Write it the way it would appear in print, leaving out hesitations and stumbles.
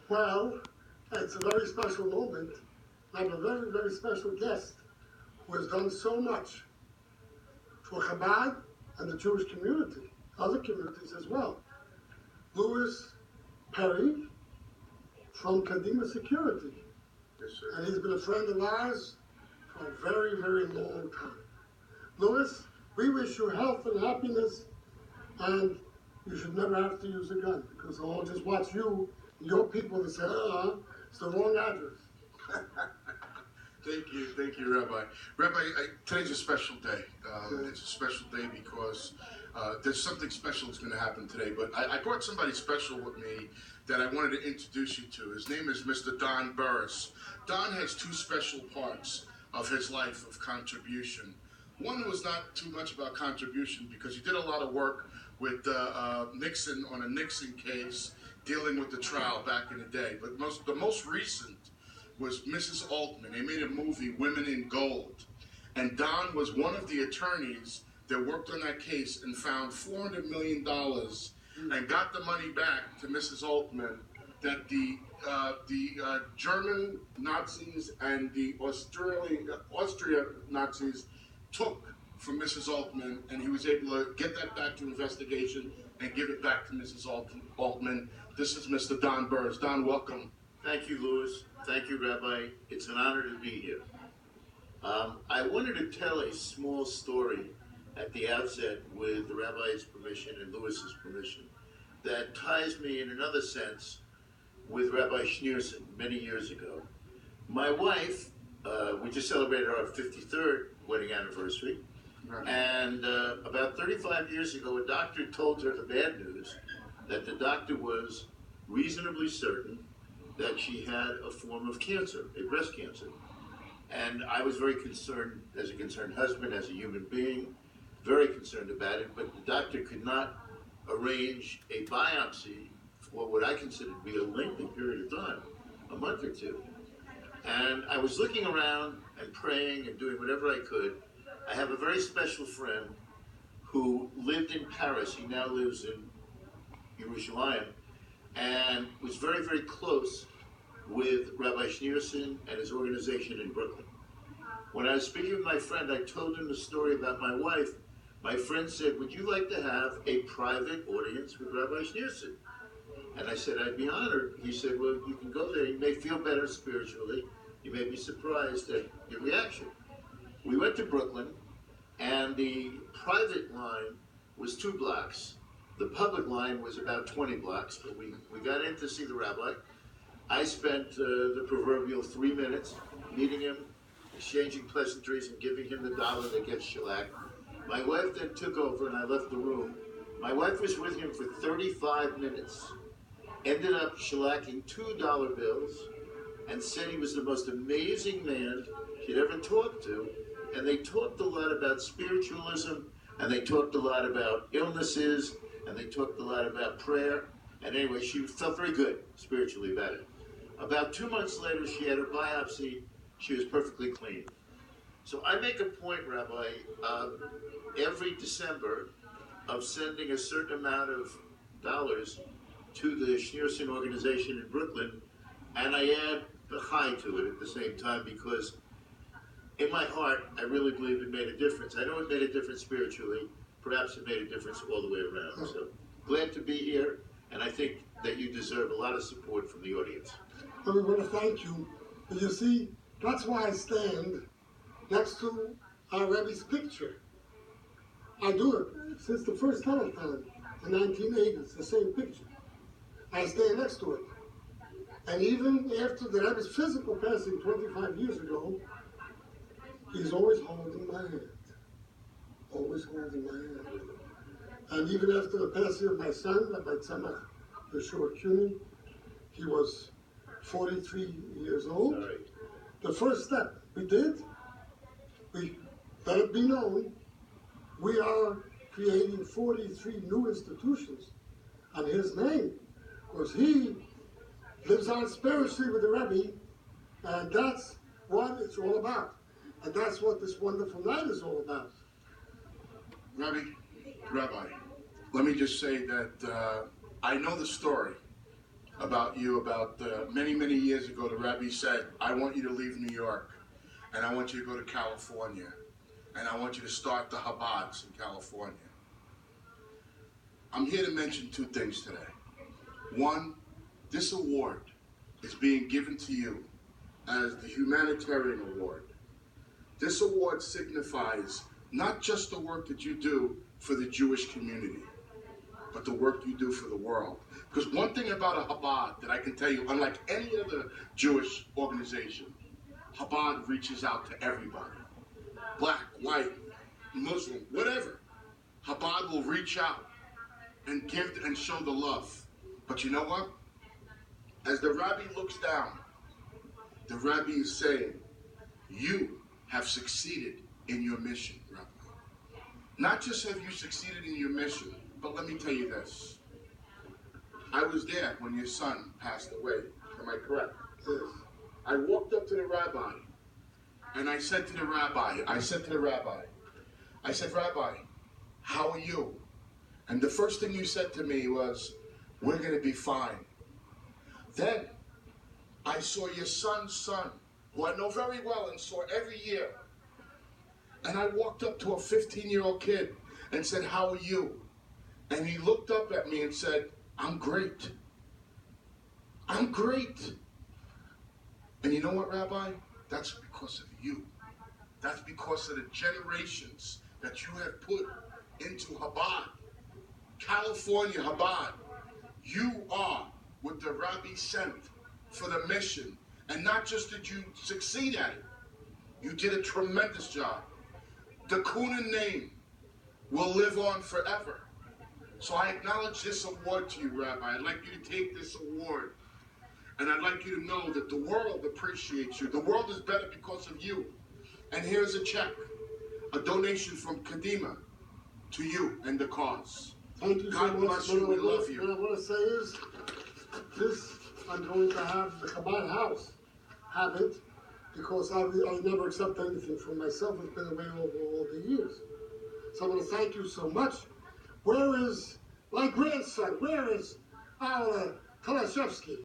Well, it's a very special moment. I have a very, very special guest who has done so much for Chabad and the Jewish community, other communities as well. Louis Perry from Kadima Security. Yes, sir. And he's been a friend of ours for a very, very long time. Louis, we wish you health and happiness, and you should never have to use a gun, because they'll all just watch you and your people and say, it's the wrong address. Thank you, Rabbi. Rabbi, today's a special day. It's a special day because there's something special that's going to happen today. But I brought somebody special with me that I wanted to introduce you to. His name is Mr. Don Burris. Don has two special parts of his life of contribution. One was not too much about contribution because he did a lot of work with Nixon on a Nixon case dealing with the trial back in the day. But the most recent was Mrs. Altman. They made a movie, Women in Gold. And Don was one of the attorneys that worked on that case and found $400 million and got the money back to Mrs. Altman that the German Nazis and the Austria Nazis took from Mrs. Altman, and he was able to get that back to investigation and give it back to Mrs. Altman. This is Mr. Don Burris. Don, welcome. Thank you, Louis. Thank you, Rabbi. It's an honor to be here. I wanted to tell a small story at the outset with the Rabbi's permission and Louis's permission that ties me in another sense with Rabbi Schneerson many years ago. My wife, we just celebrated our 53rd wedding anniversary, and about 35 years ago, a doctor told her the bad news that the doctor was reasonably certain that she had a form of cancer, a breast cancer. And I was very concerned, as a concerned husband, as a human being, very concerned about it, but the doctor could not arrange a biopsy for what I considered to be a lengthy period of time, a month or two. And I was looking around and praying and doing whatever I could. I have a very special friend who lived in Paris. He now lives in Jerusalem, and was very, very close with Rabbi Schneerson and his organization in Brooklyn. When I was speaking with my friend, I told him the story about my wife. My friend said, would you like to have a private audience with Rabbi Schneerson? And I said, I'd be honored. He said, well, you can go there. You may feel better spiritually. You may be surprised at your reaction. We went to Brooklyn, and the private line was 2 blocks. The public line was about 20 blocks, but we got in to see the rabbi. I spent the proverbial 3 minutes meeting him, exchanging pleasantries, and giving him the dollar that gets shellacked. My wife then took over, and I left the room. My wife was with him for 35 minutes, ended up shellacking $2 bills, and said he was the most amazing man she'd ever talked to. And they talked a lot about spiritualism, and they talked a lot about illnesses, and they talked a lot about prayer. And anyway, she felt very good spiritually about it. About 2 months later, she had her biopsy. She was perfectly clean. So I make a point, Rabbi, every December of sending a certain amount of dollars to the Schneerson organization in Brooklyn, and I add the chai to it at the same time, because in my heart, I really believe it made a difference. I know it made a difference spiritually. Perhaps it made a difference all the way around. So glad to be here, and I think that you deserve a lot of support from the audience. And we want to thank you. And you see, that's why I stand next to our Rebbe's picture. I do it since the first Telethon in 1980s, the same picture. I stand next to it. And even after the Rebbe's physical passing 25 years ago, he's always holding my hand. Always holding my hand. And even after the passing of my son, Rabbi Tzemach Yeshua Cuny, he was 43 years old. Sorry. The first step we did, we let it be known, we are creating 43 new institutions on his name, because he lives on spiritually with the Rebbe, and that's what it's all about. And that's what this wonderful night is all about. Rabbi, let me just say that I know the story about you. About many, many years ago, the Rabbi said, I want you to leave New York, and I want you to go to California, and I want you to start the Chabads in California. I'm here to mention two things today. One, this award is being given to you as the Humanitarian Award. This award signifies not just the work that you do for the Jewish community, but the work you do for the world. Because one thing about a Chabad that I can tell you, unlike any other Jewish organization, Chabad reaches out to everybody. Black, white, Muslim, whatever. Chabad will reach out and give and show the love. But you know what? As the Rabbi looks down, the Rabbi is saying, you have succeeded in your mission, Rabbi. Not just have you succeeded in your mission, but let me tell you this. I was there when your son passed away. Am I correct? Yes. I walked up to the rabbi, and I said to the rabbi, Rabbi, how are you? And the first thing you said to me was, we're going to be fine. Then I saw your son's son, who I know very well and saw every year. And I walked up to a 15-year-old kid and said, how are you? And he looked up at me and said, I'm great. I'm great. And you know what, Rabbi? That's because of you. That's because of the generations that you have put into Chabad. California Chabad. You are what the Rabbi sent for the mission. And not just did you succeed at it, you did a tremendous job. The Kunin name will live on forever. So I acknowledge this award to you, Rabbi. I'd like you to take this award. And I'd like you to know that the world appreciates you. The world is better because of you. And here's a check, a donation from Kadima to you and the cause. Thank you so God much. bless you. We love you. What I want to say is, this I'm going to have the Chabad house have it, because I never accept anything for myself. It's been away over all the years. So I want to thank you so much. Where is my grandson? Where is our Kolashevsky?